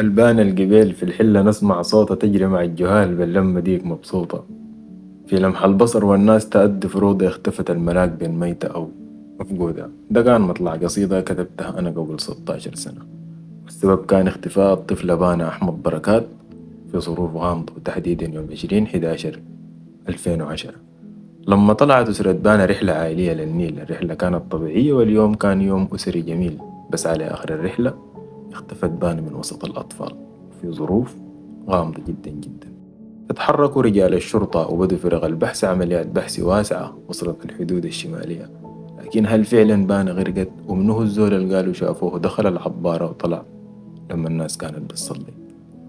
البان القبيل في الحلة نسمع صوتها تجري مع الجهال باللمة ديك مبسوطة. في لمح البصر والناس تأدي فروض اختفت الملاك بين ميتة أو مفقودة. ده كان مطلع قصيدة كتبتها أنا قبل 16 سنة، والسبب كان اختفاء الطفلة بانا أحمد بركات في ظروف غامضة، وتحديدا يوم 20/11 2010 لما طلعت أسرة بانا رحلة عائلية للنيل. الرحلة كانت طبيعية واليوم كان يوم أسري جميل، بس على آخر الرحلة اختفت بانا من وسط الأطفال في ظروف غامضة جدا جدا. اتحركوا رجال الشرطة وبدوا فرق البحث، عمليات بحث واسعة وصلت الحدود الشمالية. لكن هل فعلا بانا غرقت؟ ومنه الزول اللي قالوا شافوه دخل العبارة وطلع لما الناس كانت بتصلي؟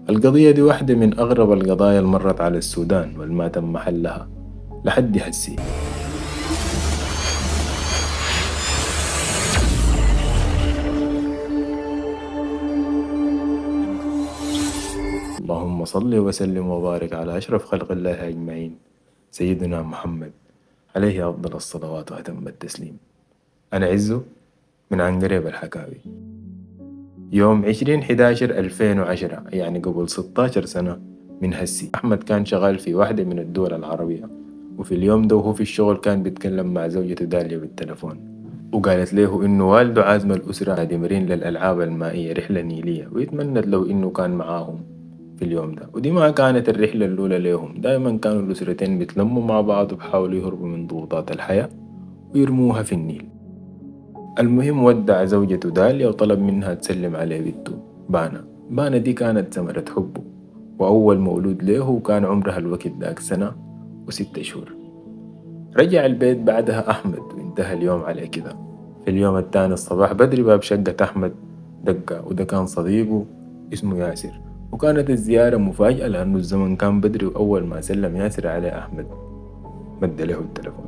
القضية دي واحدة من أغرب القضايا اللي مرت على السودان والما تم حلها لحد هسي. اللهم صل وسلم وبارك على أشرف خلق الله أجمعين، سيدنا محمد عليه أفضل الصلوات وأتم التسليم. أنا عزو من عنقريب الحكاوي. يوم 20/11/2010 يعني قبل 16 سنة من هسي، أحمد كان شغال في واحدة من الدول العربية، وفي اليوم ده وهو في الشغل كان بيتكلم مع زوجته داليا بالتلفون، وقالت له إنه والده عازم الأسرة نادمرين للألعاب المائية رحلة نيلية، ويتمنت لو إنه كان معاهم في اليوم ده. ودي ما كانت الرحلة الأولى ليهم، دائما كانوا الأسرتين بيتلموا مع بعض وبحاولوا يهربوا من ضغوطات الحياة ويرموها في النيل. المهم ودع زوجته داليا وطلب منها تسلم عليه بنته بانا. بانا دي كانت ثمرة حبه وأول مولود له، وكان عمرها الوقت داك سنة و6 شهور. رجع البيت بعدها أحمد وانتهى اليوم على كده. في اليوم التاني الصباح بدري باب شقة أحمد دقة، وده كان صديقه اسمه ياسر. وكانت الزيارة مفاجأة لأنه الزمن كان بدري، وأول ما سلم ياسر عليه أحمد مد له التلفون،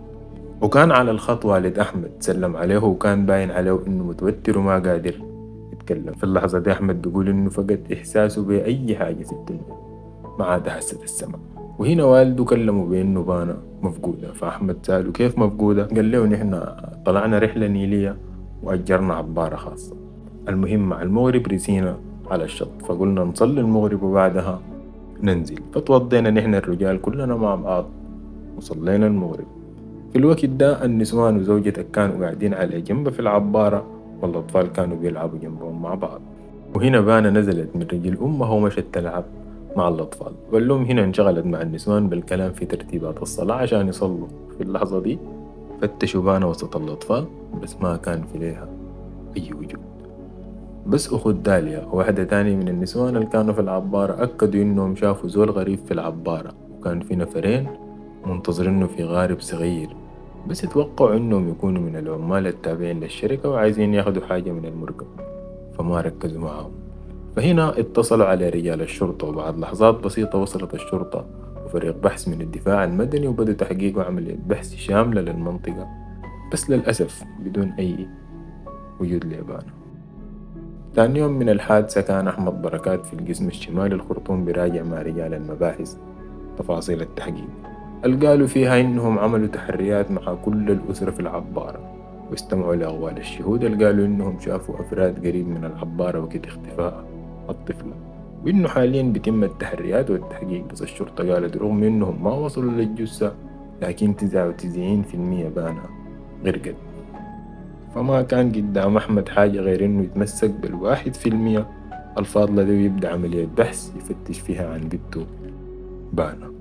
وكان على الخط والد أحمد سلم عليه، وكان باين عليه إنه متوتر وما قادر يتكلم. في اللحظة دي أحمد بيقول إنه فقد إحساسه بأي حاجة في الدنيا ما عدا حاسة السمع. وهنا والده كلمه بإنه بانا مفقودة. فأحمد سأله كيف مفقودة؟ قال له نحن طلعنا رحلة نيلية وأجرنا عبارة خاصة. المهم مع المغرب رسينا على الشط، فقلنا نصلي المغرب وبعدها ننزل، فتوضينا نحن الرجال كلنا مع بعض وصلينا المغرب. في الوقت ده النسوان وزوجتك كانوا قاعدين على جنب في العبارة، والأطفال كانوا بيلعبوا جنبهم مع بعض. وهنا بانا نزلت من رجل أمها ومشت تلعب مع الأطفال، والأم هنا انشغلت مع النسوان بالكلام في ترتيبات الصلاة عشان يصلوا. في اللحظة دي فتشوا بانا وسط الأطفال، بس ما كان في ليها أي وجود. بس أخت داليا وواحدة تانية من النسوان اللي كانوا في العبارة أكدوا إنهم شافوا زول غريب في العبارة، وكان في نفرين منتظرينه في غارب صغير، بس اتوقعوا إنهم يكونوا من العمال التابعين للشركة وعايزين ياخدوا حاجة من المركب، فما ركزوا معاهم. فهنا اتصلوا على رجال الشرطة، وبعد لحظات بسيطة وصلت الشرطة وفريق بحث من الدفاع المدني، وبدأوا تحقيق وعملية بحث شاملة للمنطقة، بس للأسف بدون أي وجود لبانة. تاني يوم من الحادثة كان أحمد بركات في القسم الشمالي الخرطوم براجع مع رجال المباحث تفاصيل التحقيق. قالوا فيها إنهم عملوا تحريات مع كل الأسرة في العبارة، واستمعوا لأقوال الشهود اللي قالوا إنهم شافوا أفراد قريب من العبارة وقت اختفاء الطفلة، وإنه حاليا بيتم التحريات والتحقيق. بس الشرطة قالت رغم إنهم ما وصلوا للجثة، لكن 99% بانا غرقت. فما كان قدام أحمد حاجة غير إنه يتمسك بال1% الفاضلة دي ويبدأ عملية بحث يفتش فيها عن بنته بانا.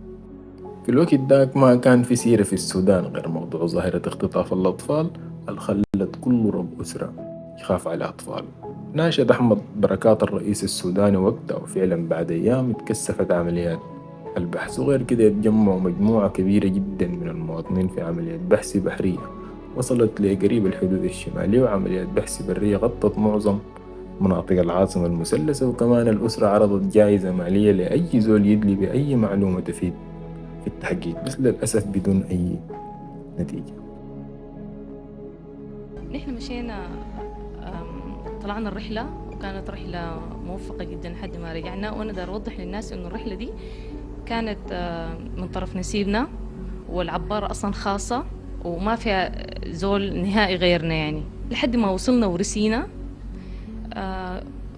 في الوقت داك ما كان في سيرة في السودان غير موضوع ظاهرة اختطاف الأطفال اللي خلت كل رب أسرة يخاف على أطفاله. ناشد أحمد بركات الرئيس السوداني وقتها، وفعلا بعد أيام اتكثفت عمليات البحث، وغير كده يتجمعوا مجموعة كبيرة جدا من المواطنين في عملية بحث بحرية وصلت لقريب الحدود الشمالية، وعملية بحث برية غطت معظم مناطق العاصمة المثلثة. وكمان الأسرة عرضت جائزة مالية لأي زول يدلي بأي معلومة تفيد في التحقيق، بس للأسف بدون أي نتيجة. نحن مشينا، طلعنا الرحلة وكانت رحلة موفقة جدا لحد ما رجعنا. وأنا دار أوضح للناس إنه الرحلة دي كانت من طرف نسيبنا، والعبارة أصلا خاصة وما فيها زول نهائي غيرنا يعني. لحد ما وصلنا ورسينا،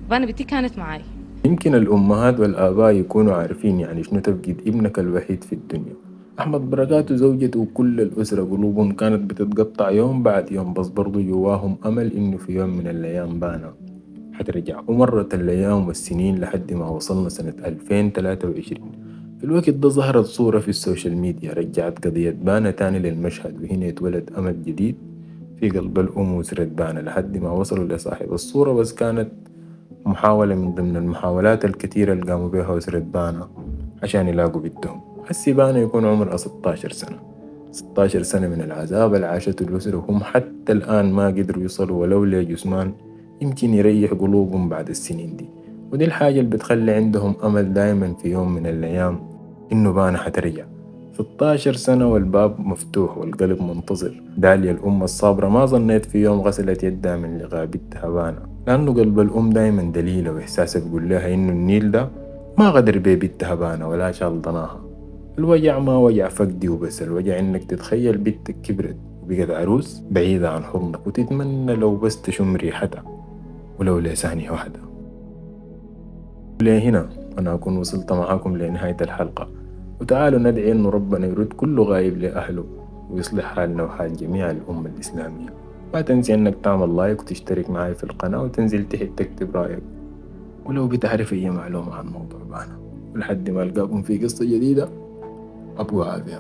بانا بنتي كانت معاي، يمكن الأمهات والآباء يكونوا عارفين يعني شنو تفقد ابنك الوحيد في الدنيا. أحمد بركات وزوجته وكل الأسرة قلوبهم كانت بتتقطع يوم بعد يوم، بس برضو جواهم أمل إنه في يوم من الأيام بانا حترجع. ومرت الأيام والسنين لحد ما وصلنا سنة 2023. في الوقت ده ظهرت صورة في السوشيال ميديا رجعت قضية بانا تاني للمشهد، وهنا يتولد أمل جديد في قلب الأم وأسرة بانا لحد ما وصلوا لصاحب الصورة. بس كانت محاولة من ضمن المحاولات الكتيرة اللي قاموا بيها أسرة بانا عشان يلاقوا بنتهم. هسي بانا يكون عمرها 16 سنة، 16 سنة من العذاب اللي عاشته الأسرة، وهم حتى الآن ما قدروا يوصلوا ولو لجثمان يمكن يريح قلوبهم بعد السنين دي. ودي الحاجة اللي بتخلي عندهم أمل دايما في يوم من الأيام إنه بانا حترجع. 16 سنة والباب مفتوح والقلب منتظر. داليا الأم الصابرة ما ظنيت في يوم غسلت يدها من لقاء بنتها بانا، لأنه قلب الأم دايما دليلة وإحساسها بيقول لها إنه النيل ده ما غدر بيه بنتها بانا ولا شال ضناها. الوجع ما وجع فقدي وبس، الوجع إنك تتخيل بنتك كبرت وبقت عروس بعيدة عن حضنك وتتمنى لو بس تشم ريحتها ولو لثانية واحدة. ولهنا أنا أكون وصلت معاكم لنهاية الحلقة، وتعالوا ندعي إنه ربنا يرد كل غايب لأهله ويصلح حالنا وحال جميع الأمة الإسلامية. ما تنسي إنك تعمل لايك وتشترك معي في القناة وتنزل تحت تكتب رأيك ولو بتعرف أي معلومة عن موضوع بانا. ولحد ما ألقاكم في قصة جديدة، أبقوا عافية.